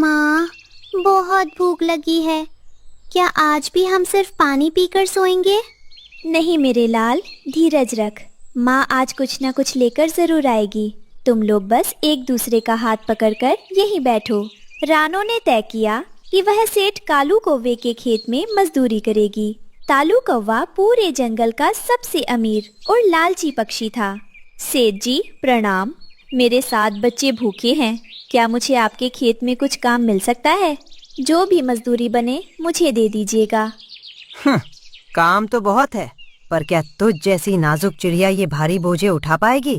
माँ, बहुत भूख लगी है। क्या आज भी हम सिर्फ पानी पीकर सोएंगे? नहीं मेरे लाल, धीरज रख। माँ आज कुछ न कुछ लेकर जरूर आएगी। तुम लोग बस एक दूसरे का हाथ पकड़कर यहीं बैठो। रानो ने तय किया कि वह सेठ कालू कौवे के खेत में मजदूरी करेगी। कालू कौवा पूरे जंगल का सबसे अमीर और लालची पक्षी था। सेठ जी प्रणाम। मेरे 7 बच्चे भूखे हैं। क्या मुझे आपके खेत में कुछ काम मिल सकता है? जो भी मजदूरी बने मुझे दे दीजिएगा। काम तो बहुत है, पर क्या तुझ जैसी नाजुक चिड़िया ये भारी बोझे उठा पाएगी?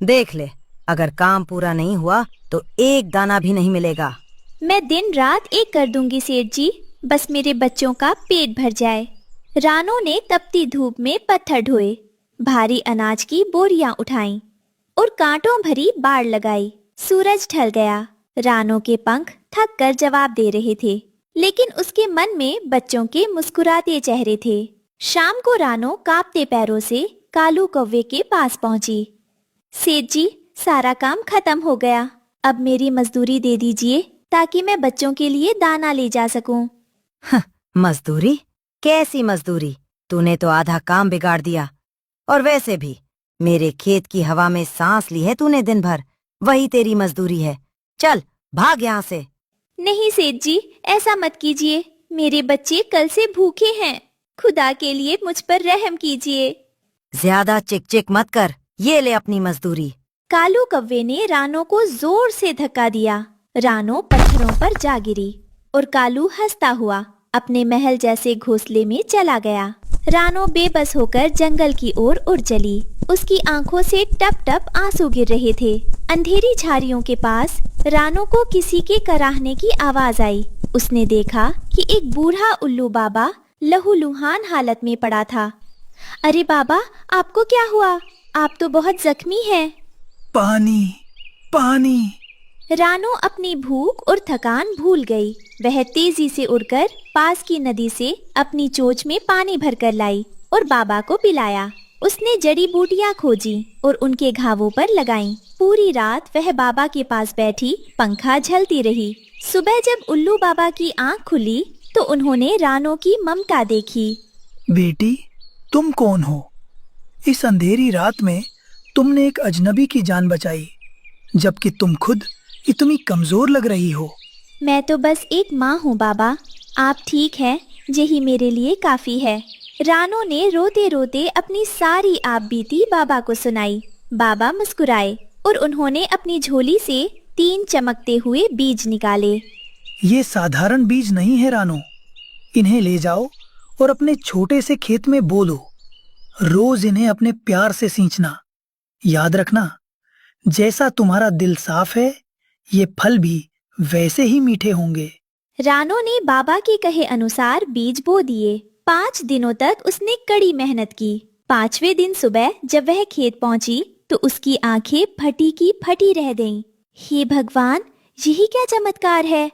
देख ले, अगर काम पूरा नहीं हुआ तो एक दाना भी नहीं मिलेगा। मैं दिन रात एक कर दूंगी सेठ जी, बस मेरे बच्चों का पेट भर जाए। रानो ने तपती धूप में पत्थर ढोए, भारी अनाज की बोरियां उठाईं और कांटों भरी बाड़ लगाई। सूरज ढल गया। रानो के पंख थक कर जवाब दे रहे थे, लेकिन उसके मन में बच्चों के मुस्कुराते चेहरे थे। शाम को रानो कांपते पैरों से कालू कौवे के पास पहुंची। सेठ जी, सारा काम खत्म हो गया। अब मेरी मजदूरी दे दीजिए ताकि मैं बच्चों के लिए दाना ले जा सकूं। मजदूरी? कैसी मजदूरी? तूने तो आधा काम बिगाड़ दिया। और वैसे भी मेरे खेत की हवा में सांस ली है तूने दिन भर, वही तेरी मजदूरी है। चल भाग यहाँ से। नहीं सेठ जी, ऐसा मत कीजिए। मेरे बच्चे कल से भूखे हैं। खुदा के लिए मुझ पर रहम कीजिए। ज्यादा चिक चिक मत कर, ये ले अपनी मजदूरी। कालू कौवे ने रानो को जोर से धक्का दिया। रानो पत्थरों पर जा गिरी और कालू हंसता हुआ अपने महल जैसे घोंसले में चला गया। रानो बेबस होकर जंगल की ओर उड़ चली। उसकी आंखों से टप टप आंसू गिर रहे थे। अंधेरी झाड़ियों के पास रानो को किसी के कराहने की आवाज आई। उसने देखा कि एक बूढ़ा उल्लू बाबा लहूलुहान हालत में पड़ा था। अरे बाबा, आपको क्या हुआ? आप तो बहुत जख्मी हैं। पानी, पानी। रानो अपनी भूख और थकान भूल गई। वह तेजी से उड़कर पास की नदी से अपनी चोंच में पानी भरकर लाई और बाबा को पिलाया। उसने जड़ी बूटियां खोजी और उनके घावों पर लगाईं। पूरी रात वह बाबा के पास बैठी पंखा झलती रही। सुबह जब उल्लू बाबा की आंख खुली तो उन्होंने रानो की ममता देखी। बेटी, तुम कौन हो? इस अंधेरी रात में तुमने एक अजनबी की जान बचाई, जबकि तुम खुद इतनी कमजोर लग रही हो। मैं तो बस एक माँ हूँ बाबा। आप ठीक हैं, यही मेरे लिए काफी है। रानो ने रोते रोते अपनी सारी आपबीती बाबा को सुनाई। बाबा मुस्कुराए और उन्होंने अपनी झोली से 3 चमकते हुए बीज निकाले। ये साधारण बीज नहीं है रानो। इन्हें ले जाओ और अपने छोटे से खेत में बो दो। रोज इन्हें अपने प्यार से सींचना। याद रखना, जैसा तुम्हारा दिल साफ है, ये फल भी वैसे ही मीठे होंगे। रानो ने बाबा के कहे अनुसार बीज बो दिए। 5 दिनों तक उसने कड़ी मेहनत की। 5वें दिन सुबह जब वह खेत पहुंची तो उसकी आंखें फटी की फटी रह गईं। हे भगवान, यही क्या चमत्कार है?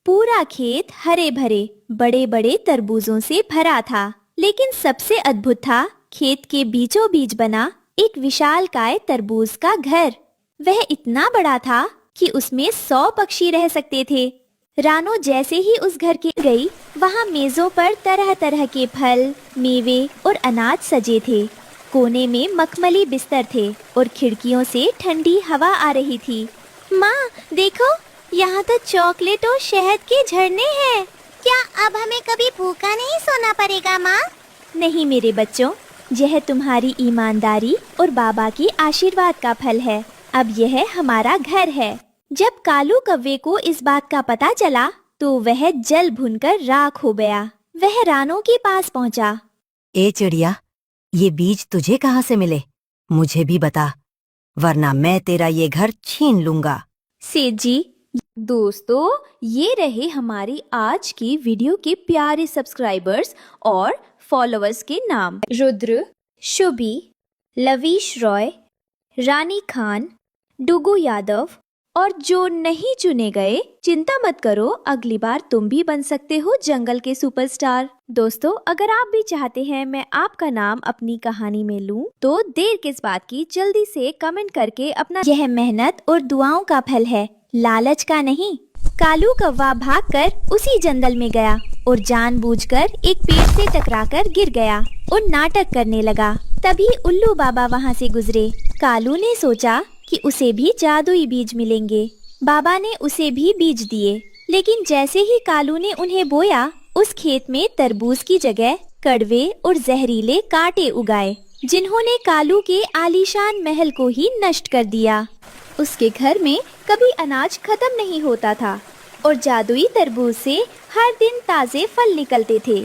पूरा खेत हरे भरे बड़े बड़े तरबूजों से भरा था, लेकिन सबसे अद्भुत था खेत के बीचों बीच बना एक विशालकाय तरबूज का घर। वह इतना बड़ा था कि उसमें 100 पक्षी रह सकते थे। रानो जैसे ही उस घर के गई, वहाँ मेजों पर तरह तरह के फल, मेवे और अनाज सजे थे। कोने में मखमली बिस्तर थे और खिड़कियों से ठंडी हवा आ रही थी। माँ देखो, यहाँ तो चॉकलेट और शहद के झरने हैं। क्या अब हमें कभी भूखा नहीं सोना पड़ेगा माँ? नहीं मेरे बच्चों, यह तुम्हारी ईमानदारी और बाबा की आशीर्वाद का फल है। अब यह हमारा घर है। जब कालू कौवे को इस बात का पता चला तो वह जल भुनकर राख हो गया। वह रानो के पास पहुंचा। ए चिड़िया, ये बीज तुझे कहाँ से मिले? मुझे भी बता, वरना मैं तेरा ये घर छीन लूंगा। सेठ जी, दोस्तों, ये रहे हमारी आज की वीडियो के प्यारे सब्सक्राइबर्स और फॉलोअर्स के नाम। रुद्र, शुभी, लवीश रॉय, रानी खान, डुगू यादव और जो नहीं चुने गए, चिंता मत करो, अगली बार तुम भी बन सकते हो जंगल के सुपरस्टार। दोस्तों, अगर आप भी चाहते हैं मैं आपका नाम अपनी कहानी में लूं, तो देर किस बात की, जल्दी से कमेंट करके अपना, यह मेहनत और दुआओं का फल है, लालच का नहीं। कालू कौवा भागकर उसी जंगल में गया और जानबूझकर एक पेड़ से टकराकर गिर गया और नाटक करने लगा। तभी उल्लू बाबा वहाँ से गुजरे। कालू ने सोचा कि उसे भी जादुई बीज मिलेंगे। बाबा ने उसे भी बीज दिए, लेकिन जैसे ही कालू ने उन्हें बोया, उस खेत में तरबूज की जगह कड़वे और जहरीले कांटे उगाए, जिन्होंने कालू के आलीशान महल को ही नष्ट कर दिया। उसके घर में कभी अनाज खत्म नहीं होता था और जादुई तरबूज से हर दिन ताजे फल निकलते थे।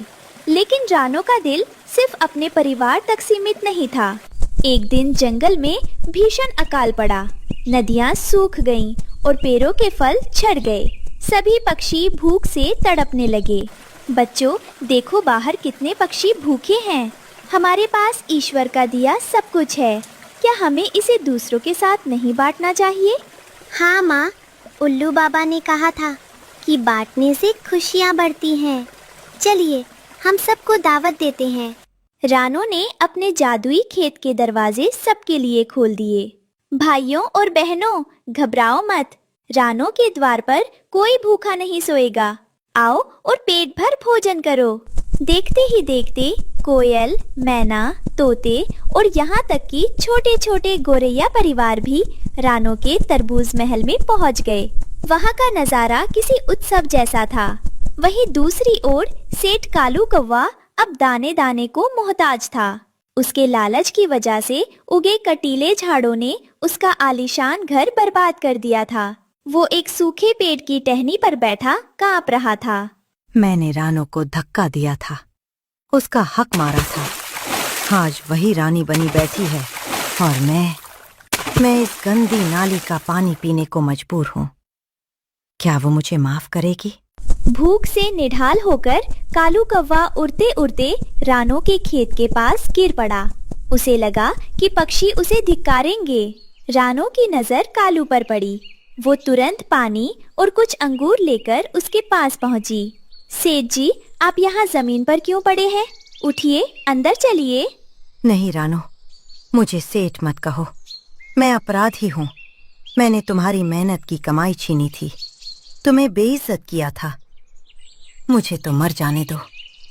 लेकिन रानो का दिल सिर्फ अपने परिवार तक सीमित नहीं था। एक दिन जंगल में भीषण अकाल पड़ा। नदियां सूख गईं और पेड़ों के फल झड़ गए। सभी पक्षी भूख से तड़पने लगे। बच्चों, देखो बाहर कितने पक्षी भूखे हैं। हमारे पास ईश्वर का दिया सब कुछ है। क्या हमें इसे दूसरों के साथ नहीं बांटना चाहिए? हाँ माँ, उल्लू बाबा ने कहा था कि बांटने से खुशियाँ बढ़ती हैं। चलिए हम सबको दावत देते हैं। रानो ने अपने जादुई खेत के दरवाजे सबके लिए खोल दिए। भाइयों और बहनों, घबराओ मत। रानो के द्वार पर कोई भूखा नहीं सोएगा। आओ और पेट भर भोजन करो। देखते ही देखते कोयल, मैना, तोते और यहाँ तक कि छोटे छोटे गोरैया परिवार भी रानो के तरबूज महल में पहुँच गए। वहाँ का नजारा किसी उत्सव जैसा था। वहीं दूसरी ओर सेठ कालू कौवा अब दाने दाने को मोहताज था। उसके लालच की वजह से उगे कटीले झाड़ों ने उसका आलीशान घर बर्बाद कर दिया था। वो एक सूखे पेड़ की टहनी पर बैठा कांप रहा था। मैंने रानो को धक्का दिया था, उसका हक मारा था। आज वही रानी बनी बैठी है और मैं इस गंदी नाली का पानी पीने को मजबूर हूँ। क्या वो मुझे माफ करेगी? भूख से निढाल होकर कालू कौवा उड़ते उड़ते रानो के खेत के पास गिर पड़ा। उसे लगा कि पक्षी उसे धिक्कारेंगे। रानो की नजर कालू पर पड़ी। वो तुरंत पानी और कुछ अंगूर लेकर उसके पास पहुंची। सेठ जी, आप यहाँ जमीन पर क्यों पड़े हैं? उठिए, अंदर चलिए। नहीं रानो, मुझे सेठ मत कहो। मैं अपराधी हूँ। मैंने तुम्हारी मेहनत की कमाई छीनी थी, तुम्हें बेइज्जत किया था। मुझे तो मर जाने दो।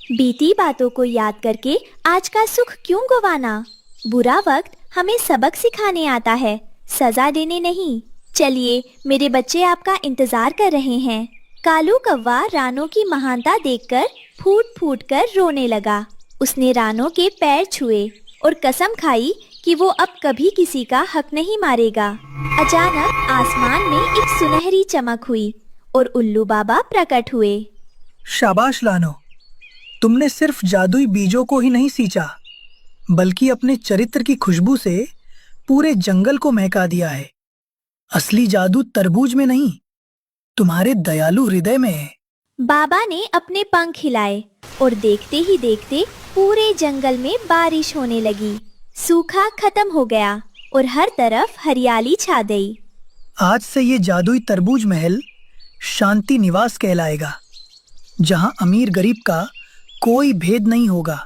बीती बातों को याद करके आज का सुख क्यों गंवाना? बुरा वक्त हमें सबक सिखाने आता है, सजा देने नहीं। चलिए, मेरे बच्चे आपका इंतजार कर रहे हैं। कालू कौवा रानो की महानता देखकर फूट फूट कर रोने लगा। उसने रानो के पैर छुए और कसम खाई कि वो अब कभी किसी का हक नहीं मारेगा। अचानक आसमान में एक सुनहरी चमक हुई और उल्लू बाबा प्रकट हुए। शाबाश लानो, तुमने सिर्फ जादुई बीजों को ही नहीं सींचा, बल्कि अपने चरित्र की खुशबू से पूरे जंगल को महका दिया है। असली जादू तरबूज में नहीं, तुम्हारे दयालु हृदय में है। बाबा ने अपने पंख हिलाए और देखते ही देखते पूरे जंगल में बारिश होने लगी। सूखा खत्म हो गया और हर तरफ हरियाली छा गई। आज से ये जादुई तरबूज महल शांति निवास कहलाएगा, जहाँ अमीर गरीब का कोई भेद नहीं होगा।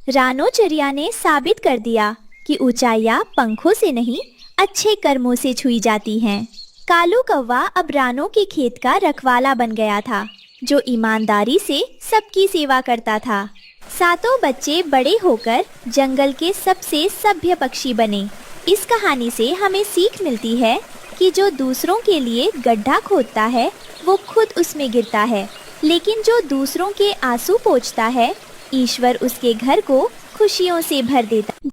रानो चिड़िया ने साबित कर दिया कि ऊंचाइयां पंखों से नहीं, अच्छे कर्मों से छुई जाती हैं। कालू कौवा अब रानो के खेत का रखवाला बन गया था, जो ईमानदारी से सबकी सेवा करता था। सातों बच्चे बड़े होकर जंगल के सबसे सभ्य पक्षी बने। इस कहानी से हमें सीख मिलती है कि जो दूसरों के लिए गड्ढा खोदता है वो खुद उसमें गिरता है, लेकिन जो दूसरों के आंसू पोंछता है, ईश्वर उसके घर को खुशियों से भर देता।